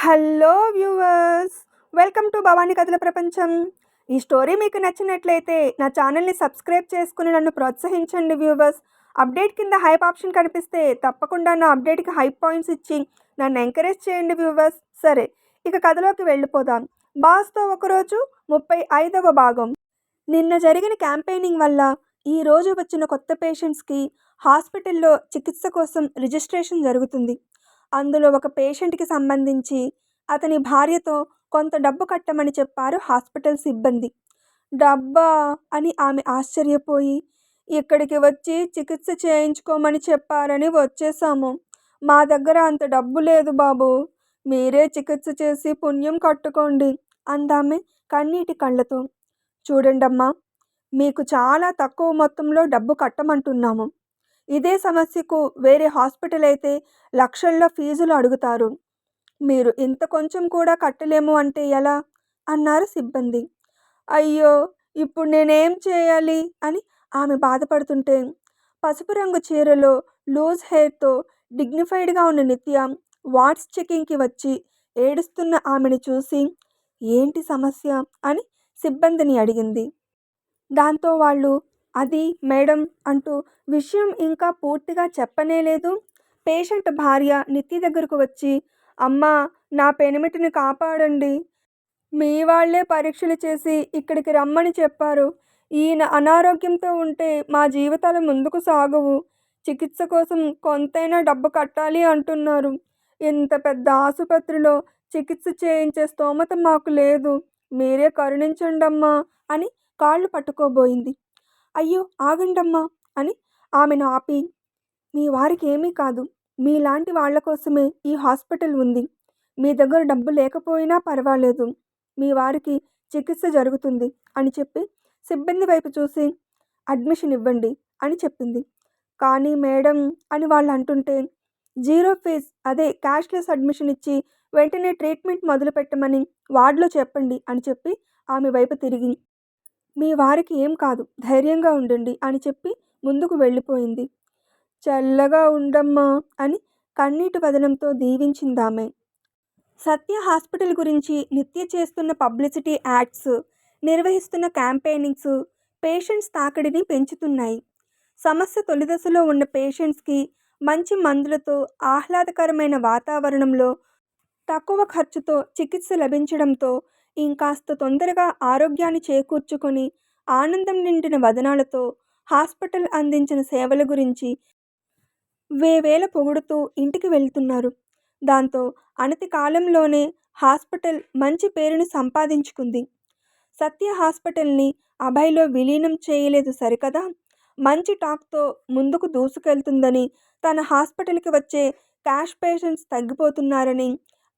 Hello viewers, welcome to Bhavani కథల ప్రపంచం. ఈ స్టోరీ మీకు నచ్చినట్లయితే నా ఛానల్ని సబ్స్క్రైబ్ చేసుకుని నన్ను ప్రోత్సహించండి వ్యూవర్స్. అప్డేట్ కింద హైప్ ఆప్షన్ కనిపిస్తే తప్పకుండా నా అప్డేట్కి హైప్ పాయింట్స్ ఇచ్చి నన్ను ఎంకరేజ్ చేయండి వ్యూవర్స్. సరే, ఇక కథలోకి వెళ్ళిపోదాం. బాస్తో ఒకరోజు 35వ భాగం. నిన్న జరిగిన క్యాంపెయినింగ్ వల్ల ఈరోజు వచ్చిన కొత్త పేషెంట్స్కి హాస్పిటల్లో చికిత్స కోసం రిజిస్ట్రేషన్ జరుగుతుంది. అందులో ఒక పేషెంట్కి సంబంధించి అతని భార్యతో కొంత డబ్బు కట్టమని చెప్పారు హాస్పిటల్ సిబ్బంది. డబ్బా అని ఆమె ఆశ్చర్యపోయి, ఇక్కడికి వచ్చి చికిత్స చేయించుకోమని చెప్పారని వచ్చేసాము. మా దగ్గర అంత డబ్బు లేదు బాబు, మీరే చికిత్స చేసి పుణ్యం కట్టుకోండి అందామె కన్నీటి కళ్ళతో. చూడండమ్మా, మీకు చాలా తక్కువ మొత్తంలో డబ్బు కట్టమంటున్నాము. ఇదే సమస్యకు వేరే హాస్పిటల్ అయితే లక్షల్లో ఫీజులు అడుగుతారు. మీరు ఇంత కొంచెం కూడా కట్టలేము అంటే ఎలా అన్నారు సిబ్బంది. అయ్యో, ఇప్పుడు నేనేం చేయాలి అని ఆమె బాధపడుతుంటే, పసుపు రంగు చీరలో లూజ్ హెయిర్తో డిగ్నిఫైడ్గా ఉన్న నిత్య వాట్స్ చెకింగ్కి వచ్చి ఏడుస్తున్న ఆమెను చూసి, ఏంటి సమస్య అని సిబ్బందిని అడిగింది. దాంతో వాళ్ళు అది మేడం అంటూ విషయం ఇంకా పూర్తిగా చెప్పనేలేదు. పేషెంట్ భార్య నిత్య దగ్గరకు వచ్చి, అమ్మా, నా పెనిమిటిని కాపాడండి, మీ వాళ్లే పరీక్షలు చేసి ఇక్కడికి రమ్మని చెప్పారు. ఈయన అనారోగ్యంతో ఉంటే మా జీవితాలు ముందుకు సాగవు. చికిత్స కోసం కొంతైనా డబ్బు కట్టాలి అంటున్నారు. ఇంత పెద్ద ఆసుపత్రిలో చికిత్స చేయించే స్తోమత మాకు లేదు. మీరే కరుణించండమ్మా అని కాళ్ళు పట్టుకోబోయింది. అయ్యో, ఆగండమ్మా అని ఆమెను ఆపి, మీ వారికి ఏమీ కాదు, మీలాంటి వాళ్ల కోసమే ఈ హాస్పిటల్ ఉంది. మీ దగ్గర డబ్బు లేకపోయినా పర్వాలేదు, మీ వారికి చికిత్స జరుగుతుంది అని చెప్పి సిబ్బంది వైపు చూసి, అడ్మిషన్ ఇవ్వండి అని చెప్పింది. కానీ మేడం అని వాళ్ళు అంటుంటే, జీరో ఫీజ్, అదే క్యాష్లెస్ అడ్మిషన్ ఇచ్చి వెంటనే ట్రీట్మెంట్ మొదలు పెట్టమని వార్డులో చెప్పండి అని చెప్పి ఆమె వైపు తిరిగి, మీ వారికి ఏం కాదు, ధైర్యంగా ఉండండి అని చెప్పి ముందుకు వెళ్ళిపోయింది. చల్లగా ఉండమ్మా అని కన్నీటి వదనంతో దీవించిందామె. సత్య హాస్పిటల్ గురించి నిత్య చేస్తున్న పబ్లిసిటీ యాడ్స్, నిర్వహిస్తున్న క్యాంపెయినింగ్స్ పేషెంట్స్ తాకిడిని పెంచుతున్నాయి. సమస్య తొలిదశలో ఉన్న పేషెంట్స్కి మంచి మందులతో ఆహ్లాదకరమైన వాతావరణంలో తక్కువ ఖర్చుతో చికిత్స లభించడంతో ఇంకాస్త తొందరగా ఆరోగ్యాన్ని చేకూర్చుకొని ఆనందం నిండిన వదనాలతో హాస్పిటల్ అందించిన సేవల గురించి వేవేల పొగుడుతూ ఇంటికి వెళ్తున్నారు. దాంతో అనతి కాలంలోనే హాస్పిటల్ మంచి పేరును సంపాదించుకుంది. సత్య హాస్పిటల్ని అభయ్లో విలీనం చేయలేదు సరికదా, మంచి టాక్తో ముందుకు దూసుకెళ్తుందని, తన హాస్పిటల్కి వచ్చే క్యాష్ పేషెంట్స్ తగ్గిపోతున్నారని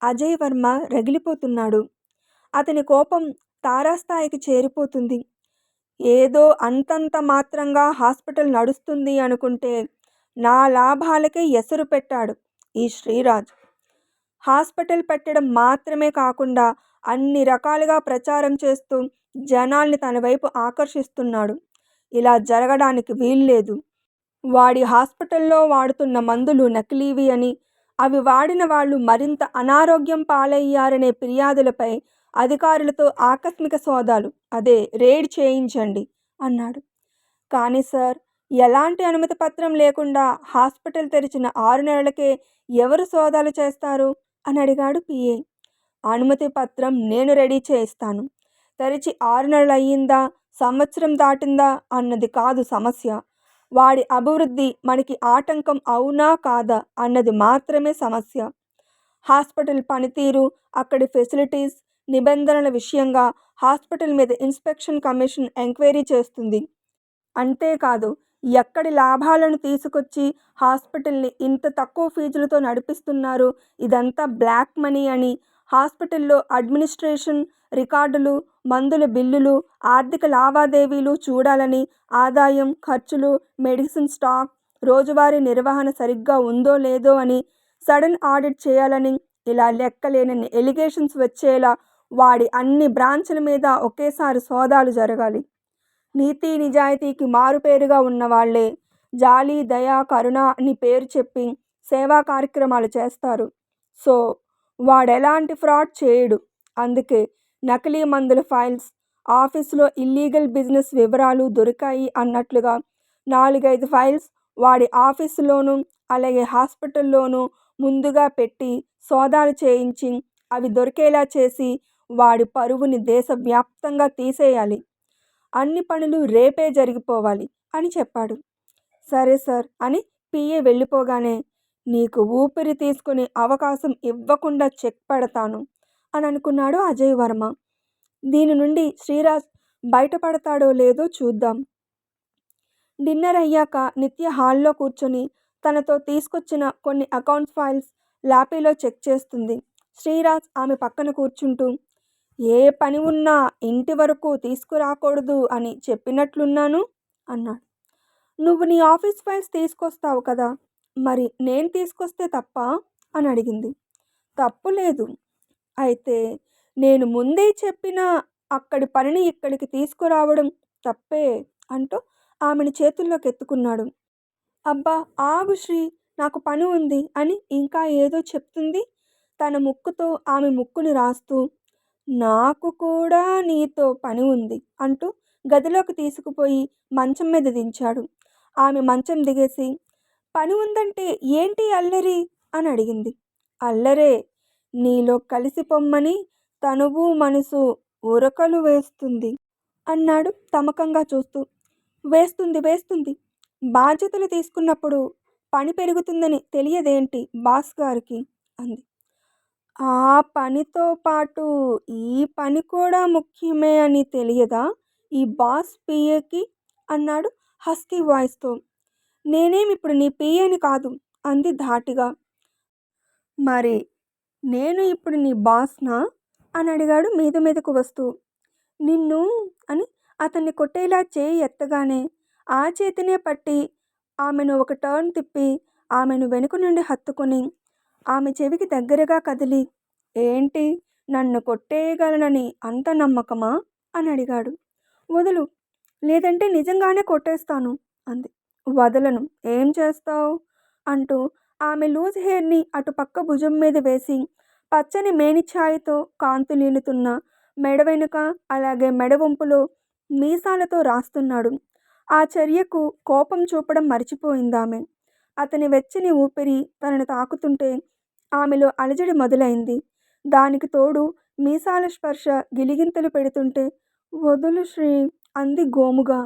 అజయ్ వర్మ రగిలిపోతున్నాడు. అతని కోపం తారాస్థాయికి చేరిపోతుంది. ఏదో అంతంత మాత్రంగా హాస్పిటల్ నడుస్తుంది అనుకుంటే నా లాభాలకే ఎసరు పెట్టాడు ఈ శ్రీరాజ్. హాస్పిటల్ పెట్టడం మాత్రమే కాకుండా అన్ని రకాలుగా ప్రచారం చేస్తూ జనాల్ని తన వైపు ఆకర్షిస్తున్నాడు. ఇలా జరగడానికి వీల్లేదు. వాడి హాస్పిటల్లో వాడుతున్న మందులు నకిలీవి అని, అవి వాడిన వాళ్ళు మరింత అనారోగ్యం పాలయ్యారనే ఫిర్యాదులపై అధికారులతో ఆకస్మిక సోదాలు, అదే రేడ్ చేయించండి అన్నాడు. కానీ సార్, ఎలాంటి అనుమతి పత్రం లేకుండా హాస్పిటల్ తెరిచిన 6 నెలలకే ఎవరు సోదాలు చేస్తారు అని అడిగాడు పిఏ. అనుమతి పత్రం నేను రెడీ చేయిస్తాను. తెరిచి 6 నెలలు అయ్యిందా, సంవత్సరం దాటిందా అన్నది కాదు సమస్య. వాడి అభివృద్ధి మనకి ఆటంకం అవునా కాదా అన్నది మాత్రమే సమస్య. హాస్పిటల్ పనితీరు, అక్కడి ఫెసిలిటీస్, నిబంధనల విషయంగా హాస్పిటల్ మీద ఇన్స్పెక్షన్ కమిషన్ ఎంక్వైరీ చేస్తుంది. అంతేకాదు, ఎక్కడి లాభాలను తీసుకొచ్చి హాస్పిటల్ని ఇంత తక్కువ ఫీజులతో నడిపిస్తున్నారు, ఇదంతా బ్లాక్ మనీ అని, హాస్పిటల్లో అడ్మినిస్ట్రేషన్, రికార్డులు, మందుల బిల్లులు, ఆర్థిక లావాదేవీలు చూడాలని, ఆదాయం, ఖర్చులు, మెడిసిన్ స్టాక్, రోజువారీ నిర్వహణ సరిగ్గా ఉందో లేదో అని సడన్ ఆడిట్ చేయాలని, ఇలా లెక్కలేనన్ని ఎలిగేషన్స్ వచ్చేలా వాడి అన్ని బ్రాంచ్ల మీద ఒకేసారి సోదాలు జరగాలి. నీతి నిజాయితీకి మారుపేరుగా ఉన్నవాళ్లే జాలి, దయ, కరుణ అని పేరు చెప్పి సేవా కార్యక్రమాలు చేస్తారు. సో వాడెలాంటి ఫ్రాడ్ చేయడు. అందుకే నకిలీ మందుల ఫైల్స్, ఆఫీసులో ఇల్లీగల్ బిజినెస్ వివరాలు దొరికాయి అన్నట్లుగా 4, 5 ఫైల్స్ వాడి ఆఫీసులోనూ అలాగే హాస్పిటల్లోనూ ముందుగా పెట్టి సోదాలు చేయించి అవి దొరికేలా చేసి వాడి పరువుని దేశవ్యాప్తంగా తీసేయాలి. అన్ని పనులు రేపే జరిగిపోవాలి అని చెప్పాడు. సరే సార్ అని పిఏ వెళ్ళిపోగానే, నీకు ఊపిరి తీసుకునే అవకాశం ఇవ్వకుండా చెక్ పెడతాను అని అనుకున్నాడు అజయ్ వర్మ. దీని నుండి శ్రీరాజ్ బయటపడతాడో లేదో చూద్దాం. డిన్నర్ అయ్యాక నిత్య హాల్లో కూర్చొని తనతో తీసుకొచ్చిన కొన్ని అకౌంట్ ఫైల్స్ ల్యాపీలో చెక్ చేస్తుంది. శ్రీరాజ్ ఆమె పక్కన కూర్చుంటూ, ఏ పని ఉన్నా ఇంటి వరకు తీసుకురాకూడదు అని చెప్పినట్లున్నాను అన్నాడు. నువ్వు నీ ఆఫీస్ ఫైల్స్ తీసుకొస్తావు కదా, మరి నేను తీసుకొస్తే తప్పా అని అడిగింది. తప్పు లేదు, అయితే నేను ముందే చెప్పిన అక్కడి పనిని ఇక్కడికి తీసుకురావడం తప్పే అంటూ ఆమెను చేతుల్లోకి ఎత్తుకున్నాడు. అబ్బా ఆగు శ్రీ, నాకు పని ఉంది అని ఇంకా ఏదో చెప్తుంది. తన ముక్కుతో ఆమె ముక్కుని రాస్తూ, నాకు కూడా నీతో పని ఉంది అంటూ గదిలోకి తీసుకుపోయి మంచం మీద దించాడు. ఆమె మంచం దిగేసి, పని ఉందంటే ఏంటి అల్లరి అని అడిగింది. అల్లరే, నీలో కలిసి పొమ్మని తనువు మనసు ఉరకలు వేస్తుంది అన్నాడు తమకంగా చూస్తూ. వేస్తుంది వేస్తుంది, బాధ్యతలు తీసుకున్నప్పుడు పని పెరుగుతుందని తెలియదేంటి బాస్ గారికి అంది. ఆ పనితో పాటు ఈ పని కూడా ముఖ్యమే అని తెలియదా ఈ బాస్ పిఏకి అన్నాడు హస్కీ వాయిస్తో. నేనేం ఇప్పుడు నీ పిఏని కాదు అంది ధాటిగా. మరి నేను ఇప్పుడు నీ బాస్నా అని అడిగాడు మీద మీదకు వస్తూ. నిన్ను అని అతన్ని కొట్టేలా చేయి ఎత్తగానే ఆ చేతినే పట్టి ఆమెను ఒక టర్న్ తిప్పి ఆమెను వెనుక నుండి హత్తుకొని ఆమె చెవికి దగ్గరగా కదిలి, ఏంటి నన్ను కొట్టేయగలనని అంత నమ్మకమా అని అడిగాడు. వదులు, లేదంటే నిజంగానే కొట్టేస్తాను అంది. వదలను, ఏం చేస్తావు అంటూ ఆమె లూజ్ హెయిర్ని అటుపక్క భుజం మీద వేసి పచ్చని మేనిఛాయతో కాంతులీనుతున్న మెడ వెనుక అలాగే మెడవంపులో మీసాలతో రాస్తున్నాడు. ఆ చర్యకు కోపం చూపడం మర్చిపోయిందామె. అతని వెచ్చని ఊపిరి తనను తాకుతుంటే ఆమెలో అలజడి మొదలైంది. దానికి తోడు మీసాల స్పర్శ గిలిగింతలు పెడుతుంటే, వదులు శ్రీ అంది గోముగా.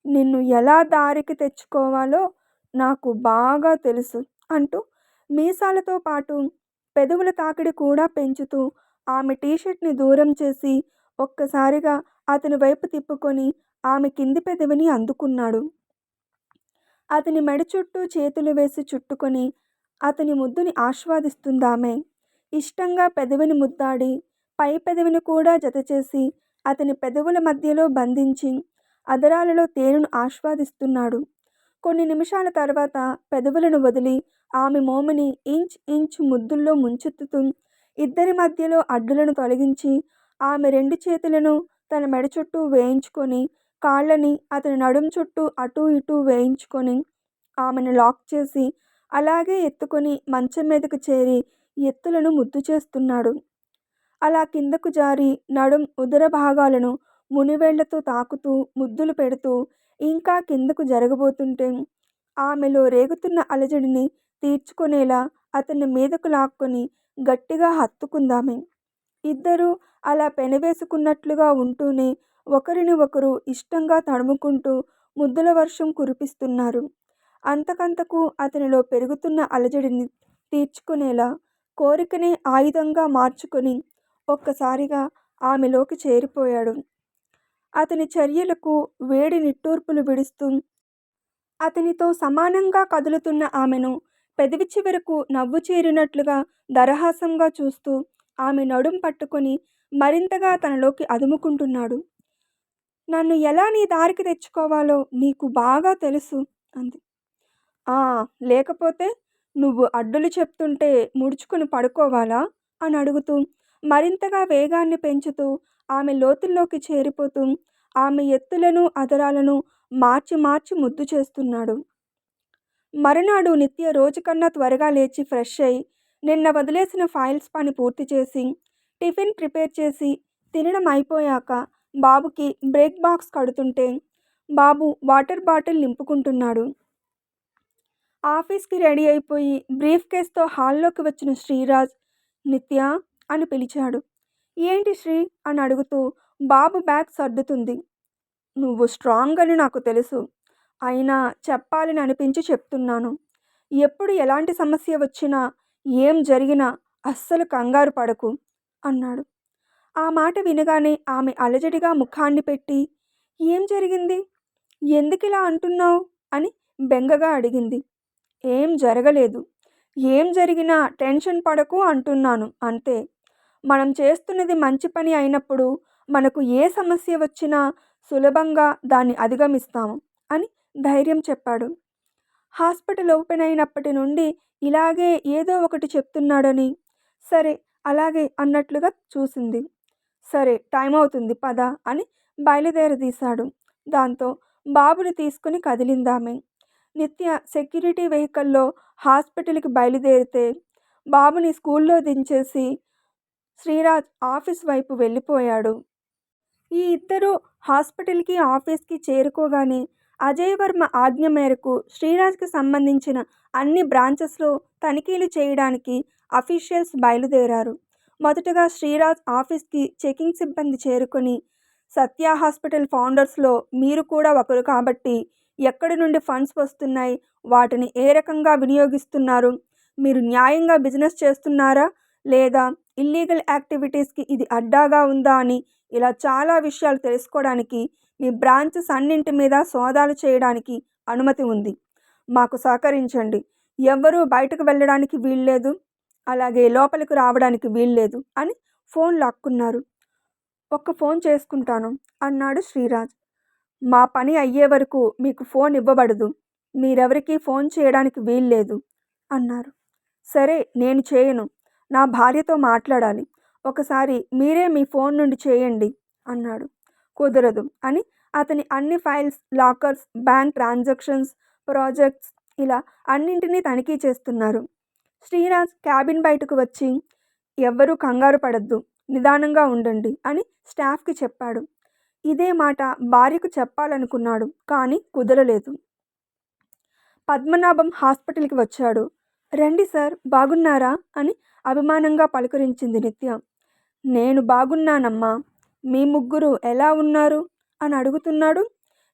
నిన్ను ఎలా దారికి తెచ్చుకోవాలో నాకు బాగా తెలుసు అంటూ మీసాలతో పాటు పెదవుల తాకిడి కూడా పెంచుతూ ఆమె టీషర్ట్ని దూరం చేసి ఒక్కసారిగా అతని వైపు తిప్పుకొని ఆమె కింది పెదవిని అందుకున్నాడు. అతని మెడ చుట్టూ చేతులు వేసి చుట్టుకొని అతని ముద్దుని ఆస్వాదిస్తుందామె. ఇష్టంగా పెదవిని ముద్దాడి పై పెదవిని కూడా జతచేసి అతని పెదవుల మధ్యలో బంధించి అదరాలలో తేనెను ఆస్వాదిస్తున్నాడు. కొన్ని నిమిషాల తర్వాత పెదవులను వదిలి ఆమె మోముని ఇంచ్ ముద్దుల్లో ముంచెత్తుతూ ఇద్దరి మధ్యలో అడ్డులను తొలగించి ఆమె 2 చేతులను తన మెడ చుట్టూ వేయించుకొని కాళ్ళని అతని నడుం చుట్టూ అటూ ఇటూ వేయించుకొని ఆమెను లాక్ చేసి అలాగే ఎత్తుకొని మంచం మీదకు చేరి ఎత్తులను ముద్దు చేస్తున్నాడు. అలా కిందకు జారి నడుం ఉదర భాగాలను మునివేళ్లతో తాకుతూ ముద్దులు పెడుతూ ఇంకా కిందకు జరగబోతుంటే ఆమెలో రేగుతున్న అలజడిని తీర్చుకునేలా అతన్ని మీదకు లాక్కొని గట్టిగా హత్తుకుందామె. ఇద్దరూ అలా పెనవేసుకున్నట్లుగా ఉంటూనే ఒకరిని ఒకరు ఇష్టంగా తడుముకుంటూ ముద్దుల వర్షం కురిపిస్తున్నారు. అంతకంతకు అతనిలో పెరుగుతున్న అలజడిని తీర్చుకునేలా కోరికనే ఆయుధంగా మార్చుకొని ఒక్కసారిగా ఆమెలోకి చేరిపోయాడు. అతని చర్యలకు వేడి నిట్టూర్పులు విడుస్తూ అతనితో సమానంగా కదులుతున్న ఆమెను పెదవి చివరకు నవ్వు చేరినట్లుగా దరహాసంగా చూస్తూ ఆమె నడుం పట్టుకొని మరింతగా తనలోకి అదుముకుంటున్నాడు. నన్ను ఎలా నీ దారికి తెచ్చుకోవాలో నీకు బాగా తెలుసు అంది. లేకపోతే నువ్వు అడ్డులు చెప్తుంటే ముడుచుకుని పడుకోవాలా అని అడుగుతూ మరింతగా వేగాన్ని పెంచుతూ ఆమె లోతుల్లోకి చేరిపోతూ ఆమె ఎత్తులను అదరాలను మార్చి మార్చి ముద్దు చేస్తున్నాడు. మరునాడు నిత్య రోజు కన్నా త్వరగా లేచి ఫ్రెష్ అయి నిన్న వదిలేసిన ఫైల్స్ పని పూర్తి చేసి టిఫిన్ ప్రిపేర్ చేసి తినడం అయిపోయాక బాబుకి బ్రేక్ బాక్స్ కడుతుంటే బాబు వాటర్ బాటిల్ నింపుకుంటున్నాడు. ఆఫీస్కి రెడీ అయిపోయి బ్రీఫ్ కేస్తో హాల్లోకి వచ్చిన శ్రీరాజ్ నిత్య అని పిలిచాడు. ఏంటి శ్రీ అని అడుగుతూ బాబు బ్యాగ్ సర్దుతుంది. నువ్వు స్ట్రాంగ్ అని నాకు తెలుసు, అయినా చెప్పాలని అనిపించి చెప్తున్నాను. ఎప్పుడు ఎలాంటి సమస్య వచ్చినా ఏం జరిగినా అస్సలు కంగారు పడకు అన్నాడు. ఆ మాట వినగానే ఆమె అలజడిగా ముఖాన్ని పెట్టి ఏం జరిగింది, ఎందుకిలా అంటున్నావు అని బెంగగా అడిగింది. ఏం జరగలేదు, ఏం జరిగినా టెన్షన్ పడకు అంటున్నాను అంతే. మనం చేస్తున్నది మంచి పని అయినప్పుడు మనకు ఏ సమస్య వచ్చినా సులభంగా దాన్ని అధిగమిస్తాము అని ధైర్యం చెప్పాడు. హాస్పిటల్ ఓపెన్ అయినప్పటి నుండి ఇలాగే ఏదో ఒకటి చెప్తున్నాడని సరే అలాగే అన్నట్లుగా చూసింది. సరే టైం అవుతుంది పద అని బయలుదేరదీశాడు. దాంతో బాబుని తీసుకుని కదిలిందామె. నిత్య సెక్యూరిటీ వెహికల్లో హాస్పిటల్కి బయలుదేరితే బాబుని స్కూల్లో దించేసి శ్రీరాజ్ ఆఫీస్ వైపు వెళ్ళిపోయాడు. ఈ ఇద్దరూ హాస్పిటల్కి ఆఫీస్కి చేరుకోగానే అజయ్ వర్మ ఆజ్ఞ మేరకు శ్రీరాజ్కి సంబంధించిన అన్ని బ్రాంచెస్లో తనిఖీలు చేయడానికి అఫీషియల్స్ బయలుదేరారు. మొదటగా శ్రీరాజ్ ఆఫీస్కి చెకింగ్ సిబ్బంది చేరుకొని సత్య హాస్పిటల్ ఫౌండర్స్లో మీరు కూడా ఒకరు కాబట్టి ఎక్కడి నుండి ఫండ్స్ వస్తున్నాయి, వాటిని ఏ రకంగా వినియోగిస్తున్నారు, మీరు న్యాయంగా బిజినెస్ చేస్తున్నారా లేదా ఇల్లీగల్ యాక్టివిటీస్కి ఇది అడ్డాగా ఉందా అని ఇలా చాలా విషయాలు తెలుసుకోవడానికి మీ బ్రాంచెస్ అన్నింటి మీద సోదాలు చేయడానికి అనుమతి ఉంది. మాకు సహకరించండి. ఎవ్వరూ బయటకు వెళ్ళడానికి వీల్లేదు, అలాగే లోపలికి రావడానికి వీల్లేదు అని ఫోన్ లాక్కున్నారు. ఒక్క ఫోన్ చేసుకుంటాను అన్నాడు శ్రీరాజ్. మా పని అయ్యే వరకు మీకు ఫోన్ ఇవ్వబడదు, మీరెవరికీ ఫోన్ చేయడానికి వీల్లేదు అన్నారు. సరే నేను చేయను, నా భార్యతో మాట్లాడాలి, ఒకసారి మీరే మీ ఫోన్ నుండి చేయండి అన్నాడు. కుదరదు అని అతని అన్ని files, lockers, bank transactions, projects ఇలా అన్నింటినీ తనిఖీ చేస్తున్నారు. శ్రీరాజ్ క్యాబిన్ బయటకు వచ్చి ఎవ్వరూ కంగారు పడద్దు, నిదానంగా ఉండండి అని స్టాఫ్కి చెప్పాడు. ఇదే మాట భార్యకు చెప్పాలనుకున్నాడు, కానీ కుదరలేదు. పద్మనాభం హాస్పిటల్కి వచ్చాడు. రండి సార్, బాగున్నారా అని అభిమానంగా పలుకరించింది నిత్య. నేను బాగున్నానమ్మా, మీ ముగ్గురు ఎలా ఉన్నారు అని అడుగుతున్నాడు.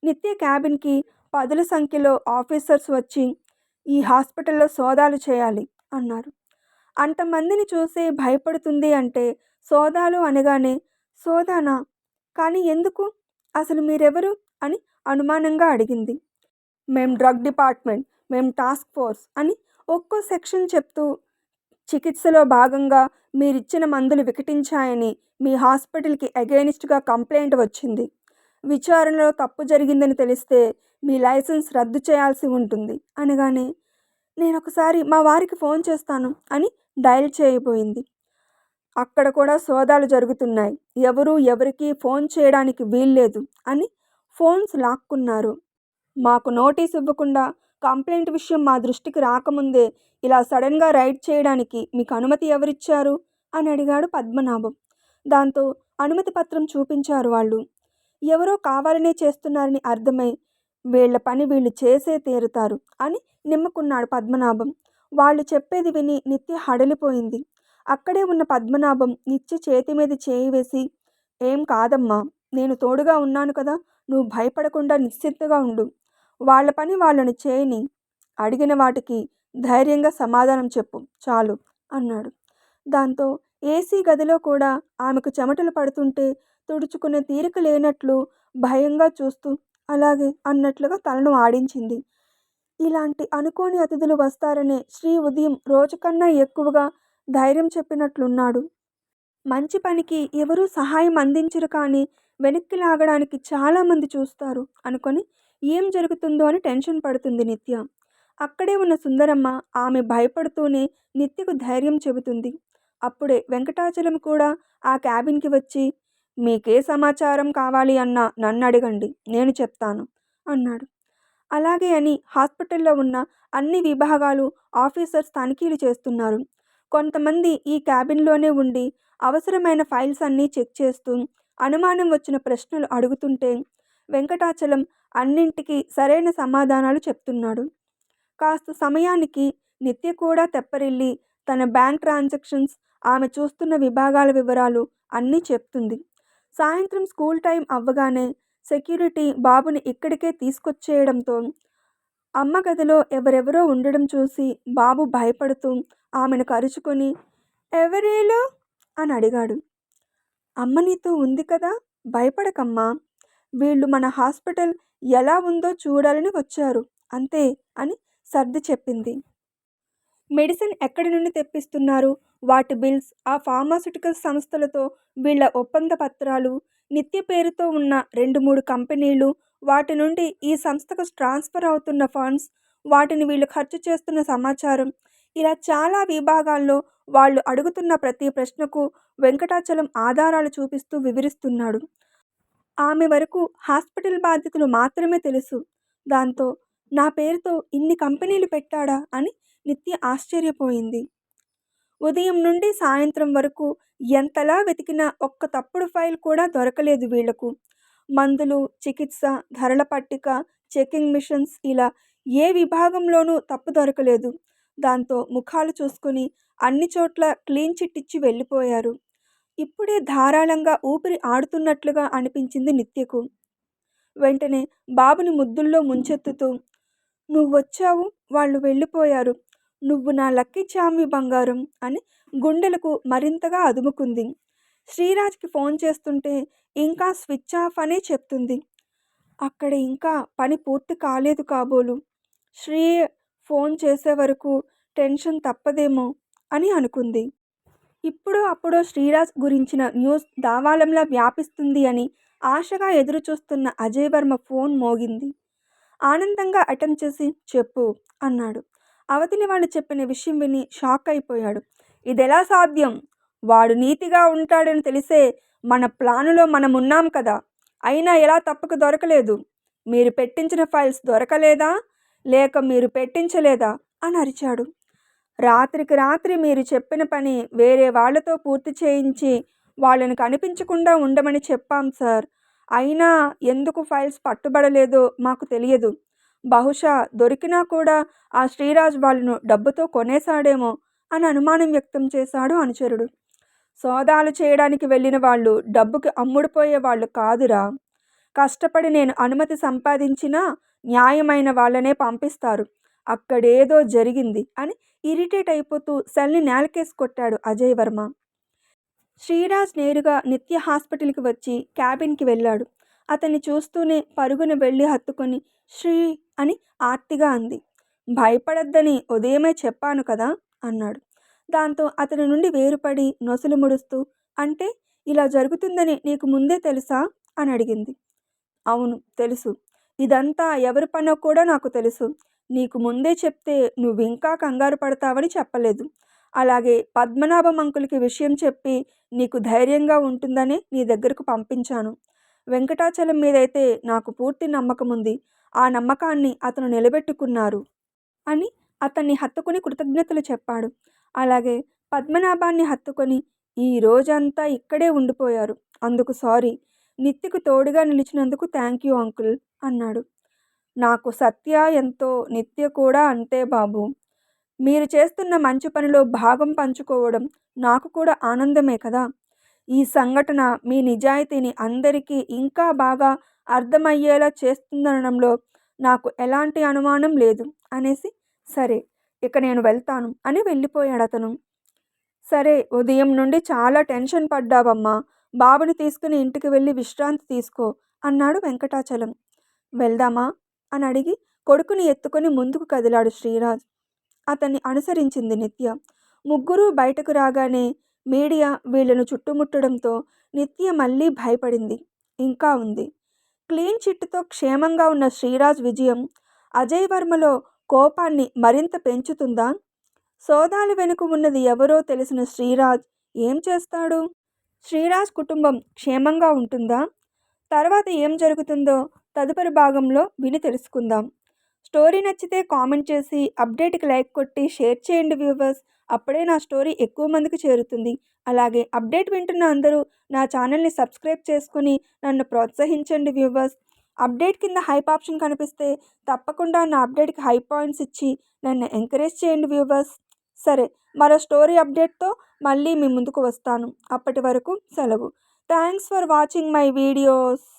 నిత్య క్యాబిన్కి పదుల సంఖ్యలో ఆఫీసర్స్ వచ్చి ఈ హాస్పిటల్లో సోదాలు చేయాలి అన్నారు. అంతమందిని చూసి భయపడుతుంది అంటే సోదాలు అనగానే సోదానా, కానీ ఎందుకు, అసలు మీరెవరు అని అనుమానంగా అడిగింది. మేం డ్రగ్ డిపార్ట్మెంట్, మేం టాస్క్ ఫోర్స్ అని ఒక్కో సెక్షన్ చెప్తూ చికిత్సలో భాగంగా మీరిచ్చిన మందులు వికటించాయని మీ హాస్పిటల్కి అగెయినిస్ట్గా కంప్లైంట్ వచ్చింది. విచారణలో తప్పు జరిగిందని తెలిస్తే మీ లైసెన్స్ రద్దు చేయాల్సి ఉంటుంది అనగానే నేను ఒకసారి మా వారికి ఫోన్ చేస్తాను అని డయల్ చేయబోయింది. అక్కడ కూడా సోదాలు జరుగుతున్నాయి, ఎవరికీ ఫోన్ చేయడానికి వీల్లేదు అని ఫోన్స్ లాక్కున్నారు. మాకు నోటీస్ ఇవ్వకుండా కంప్లైంట్ విషయం మా దృష్టికి రాకముందే ఇలా సడన్గా రైడ్ చేయడానికి మీకు అనుమతి ఎవరిచ్చారు అని అడిగాడు పద్మనాభం. దాంతో అనుమతి పత్రం చూపించారు వాళ్ళు. ఎవరో కావాలనే చేస్తున్నారని అర్థమై వీళ్ళ పని వీళ్ళు చేసే తీరుతారు అని నిమ్ముకున్నాడు పద్మనాభం. వాళ్ళు చెప్పేది విని నిత్య హడలిపోయింది. అక్కడే ఉన్న పద్మనాభం నిత్య చేతి మీద చేయి వేసి ఏం కాదమ్మా, నేను తోడుగా ఉన్నాను కదా, నువ్వు భయపడకుండా నిశ్చింతగా ఉండు, వాళ్ళ పని వాళ్ళని చేయని, అడిగిన వాటికి ధైర్యంగా సమాధానం చెప్పు చాలు అన్నాడు. దాంతో ఏసీ గదిలో కూడా ఆమెకు చెమటలు పడుతుంటే తుడుచుకునే తీరిక లేనట్లు భయంగా చూస్తూ అలాగే అన్నట్లుగా తలను ఆడించింది. ఇలాంటి అనుకోని అతిథులు వస్తారనే శ్రీ ఉదయం రోజుకన్నా ఎక్కువగా ధైర్యం చెప్పినట్లున్నాడు. మంచి పనికి ఎవరూ సహాయం అందించరు, కానీ వెనక్కి లాగడానికి చాలామంది చూస్తారు అనుకొని ఏం జరుగుతుందో అని టెన్షన్ పడుతుంది నిత్య. అక్కడే ఉన్న సుందరమ్మ ఆమె భయపడుతూనే నిత్యకు ధైర్యం చెబుతుంది. అప్పుడే వెంకటాచలం కూడా ఆ క్యాబిన్కి వచ్చి మీకే సమాచారం కావాలి అన్నా నన్ను అడగండి, నేను చెప్తాను అన్నాడు. అలాగే అని హాస్పిటల్లో ఉన్న అన్ని విభాగాలు ఆఫీసర్స్ తనిఖీలు చేస్తున్నారు. కొంతమంది ఈ క్యాబిన్లోనే ఉండి అవసరమైన ఫైల్స్ అన్నీ చెక్ చేస్తూ అనుమానం వచ్చిన ప్రశ్నలు అడుగుతుంటే వెంకటాచలం అన్నింటికీ సరైన సమాధానాలు చెప్తున్నాడు. కాస్త సమయానికి నిత్య కూడా తెప్పరిల్లి తన బ్యాంక్ ట్రాన్సాక్షన్స్, ఆమె చూస్తున్న విభాగాల వివరాలు అన్నీ చెప్తుంది. సాయంత్రం స్కూల్ టైం అవ్వగానే సెక్యూరిటీ బాబుని ఇక్కడికే తీసుకొచ్చేయడంతో అమ్మ గదిలో ఎవరెవరో ఉండడం చూసి బాబు భయపడుతూ ఆమెను కరుచుకొని ఎవరేలు అని అడిగాడు. అమ్మ నీతో ఉంది కదా, భయపడకమ్మా, వీళ్ళు మన హాస్పిటల్ ఎలా ఉందో చూడాలని వచ్చారు అంతే అని సర్ది చెప్పింది. మెడిసిన్ ఎక్కడి నుండి తెప్పిస్తున్నారు, వాటి బిల్స్, ఆ ఫార్మాస్యూటికల్ సంస్థలతో వీళ్ళ ఒప్పంద పత్రాలు, నిత్య పేరుతో ఉన్న 2-3 కంపెనీలు, వాటి నుండి ఈ సంస్థకు ట్రాన్స్ఫర్ అవుతున్న ఫండ్స్, వాటిని వీళ్ళు ఖర్చు చేస్తున్న సమాచారం, ఇలా చాలా విభాగాల్లో వాళ్ళు అడుగుతున్న ప్రతి ప్రశ్నకు వెంకటాచలం ఆధారాలు చూపిస్తూ వివరిస్తున్నాడు. ఆమె వరకు హాస్పిటల్ బాధ్యతలు మాత్రమే తెలుసు. దాంతో నా పేరుతో ఇన్ని కంపెనీలు పెట్టాడా అని నిత్య ఆశ్చర్యపోయింది. ఉదయం నుండి సాయంత్రం వరకు ఎంతలా వెతికినా ఒక్క తప్పుడు ఫైల్ కూడా దొరకలేదు వీళ్లకు. మందులు, చికిత్స, ధరల పట్టిక, చెకింగ్ మిషన్స్, ఇలా ఏ విభాగంలోనూ తప్పు దొరకలేదు. దాంతో ముఖాలు చూసుకుని అన్ని చోట్ల క్లీన్ చిట్ ఇచ్చి వెళ్ళిపోయారు. ఇప్పుడే ధారాళంగా ఊపిరి ఆడుతున్నట్లుగా అనిపించింది నిత్యకు. వెంటనే బాబుని ముద్దుల్లో ముంచెత్తుతూ, నువ్వొచ్చావు, వాళ్ళు వెళ్ళిపోయారు, నువ్వు నా లక్కీ చామి బంగారం అని గుండెలకు మరింతగా అదుముకుంది. శ్రీరాజ్కి ఫోన్ చేస్తుంటే ఇంకా స్విచ్ ఆఫ్ అనే చెప్తుంది. అక్కడ ఇంకా పని పూర్తి కాలేదు కాబోలు, శ్రీ ఫోన్ చేసే వరకు టెన్షన్ తప్పదేమో అని అనుకుంది. ఇప్పుడో అప్పుడో శ్రీరాజ్ గురించిన న్యూస్ దావాలంలా వ్యాపిస్తుంది అని ఆశగా ఎదురుచూస్తున్న అజయ్ వర్మ ఫోన్ మోగింది. ఆనందంగా అటెంప్ట్ చేసి చెప్పు అన్నాడు. అవతలి వాళ్ళు చెప్పిన విషయం విని షాక్ అయిపోయాడు. ఇదెలా సాధ్యం? వాడు నీతిగా ఉంటాడని తెలిసే మన ప్లానులో మనమున్నాం కదా, అయినా ఎలా తప్పక దొరకలేదు? మీరు పెట్టించిన ఫైల్స్ దొరకలేదా, లేక మీరు పెట్టించలేదా అని అరిచాడు. రాత్రికి రాత్రి మీరు చెప్పిన పని వేరే వాళ్లతో పూర్తి చేయించి వాళ్ళని కనిపించకుండా ఉండమని చెప్పాం సార్. అయినా ఎందుకు ఫైల్స్ పట్టుబడలేదో మాకు తెలియదు. బహుశా దొరికినా కూడా ఆ శ్రీరాజ్ వాళ్ళను డబ్బుతో కొనేశాడేమో అని అనుమానం వ్యక్తం చేశాడు అనుచరుడు. సోదాలు చేయడానికి వెళ్ళిన వాళ్ళు డబ్బుకి అమ్ముడుపోయే వాళ్ళు కాదురా. కష్టపడి నేను అనుమతి సంపాదించినా న్యాయమైన వాళ్ళనే పంపిస్తారు. అక్కడేదో జరిగింది అని ఇరిటేట్ అయిపోతూ సెల్ని నేలకేసి కొట్టాడు అజయ్ వర్మ. శ్రీరాజ్ నేరుగా నిత్య హాస్పిటల్కి వచ్చి క్యాబిన్కి వెళ్ళాడు. అతన్ని చూస్తూనే పరుగున వెళ్ళి హత్తుకొని శ్రీ అని ఆర్తిగా అంది. భయపడద్దని ఉదయమే చెప్పాను కదా అన్నాడు. దాంతో అతని నుండి వేరుపడి నొసలు ముడుస్తూ, అంటే ఇలా జరుగుతుందని నీకు ముందే తెలుసా అని అడిగింది. అవును తెలుసు, ఇదంతా ఎవరి పనో కూడా నాకు తెలుసు. నీకు ముందే చెప్తే నువ్వింకా కంగారు పడతావని చెప్పలేదు. అలాగే పద్మనాభం అంకుల్కి విషయం చెప్పి నీకు ధైర్యంగా ఉంటుందని నీ దగ్గరకు పంపించాను. వెంకటాచలం మీదైతే నాకు పూర్తి నమ్మకం ఉంది. ఆ నమ్మకాన్ని అతను నిలబెట్టుకున్నారు అని అతన్ని హత్తుకుని కృతజ్ఞతలు చెప్పాడు. అలాగే పద్మనాభాన్ని హత్తుకొని ఈ రోజంతా ఇక్కడే ఉండిపోయారు, అందుకు సారీ. నిత్యకు తోడుగా నిలిచినందుకు థ్యాంక్ యూ అంకుల్ అన్నాడు. నాకు సత్య ఎంతో, నిత్య కూడా అంతే బాబు. మీరు చేస్తున్న మంచి పనిలో భాగం పంచుకోవడం నాకు కూడా ఆనందమే కదా. ఈ సంఘటన మీ నిజాయితీని అందరికీ ఇంకా బాగా అర్థమయ్యేలా చేస్తుందనడంలో నాకు ఎలాంటి అనుమానం లేదు అనేసి, సరే ఇక నేను వెళ్తాను అని వెళ్ళిపోయాడు అతను. సరే, ఉదయం నుండి చాలా టెన్షన్ పడ్డావమ్మా, బాబుని తీసుకుని ఇంటికి వెళ్ళి విశ్రాంతి తీసుకో అన్నాడు వెంకటాచలం. వెళ్దామా అని అడిగి కొడుకుని ఎత్తుకొని ముందుకు కదిలాడు శ్రీరాజ్. అతన్ని అనుసరించింది నిత్య. ముగ్గురు బయటకు రాగానే మీడియా వీళ్లను చుట్టుముట్టడంతో నిత్య మళ్ళీ భయపడింది. ఇంకా ఉంది. క్లీన్ చిట్తో క్షేమంగా ఉన్న శ్రీరాజ్ విజయం అజయ్ వర్మలో కోపాన్ని మరింత పెంచుతుందా? సోదాలు వెనుక ఉన్నది ఎవరో తెలిసిన శ్రీరాజ్ ఏం చేస్తాడు? శ్రీరాజ్ కుటుంబం క్షేమంగా ఉంటుందా? తర్వాత ఏం జరుగుతుందో తదుపరి భాగంలో విని తెలుసుకుందాం. స్టోరీ నచ్చితే కామెంట్ చేసి, అప్డేట్కి లైక్ కొట్టి షేర్ చేయండి వ్యూవర్స్. అప్పుడే నా స్టోరీ ఎక్కువ మందికి చేరుతుంది. అలాగే అప్డేట్ వింటున్న అందరూ నా ఛానల్ని సబ్స్క్రైబ్ చేసుకుని నన్ను ప్రోత్సహించండి వ్యూవర్స్. అప్డేట్ కింద హైప్ ఆప్షన్ కనిపిస్తే తప్పకుండా నా అప్డేట్కి హై పాయింట్స్ ఇచ్చి నన్ను ఎంకరేజ్ చేయండి వ్యూవర్స్. సరే, మరో స్టోరీ అప్డేట్తో మళ్ళీ మీ ముందుకు వస్తాను. అప్పటి వరకు సెలవు. Thanks for watching my videos.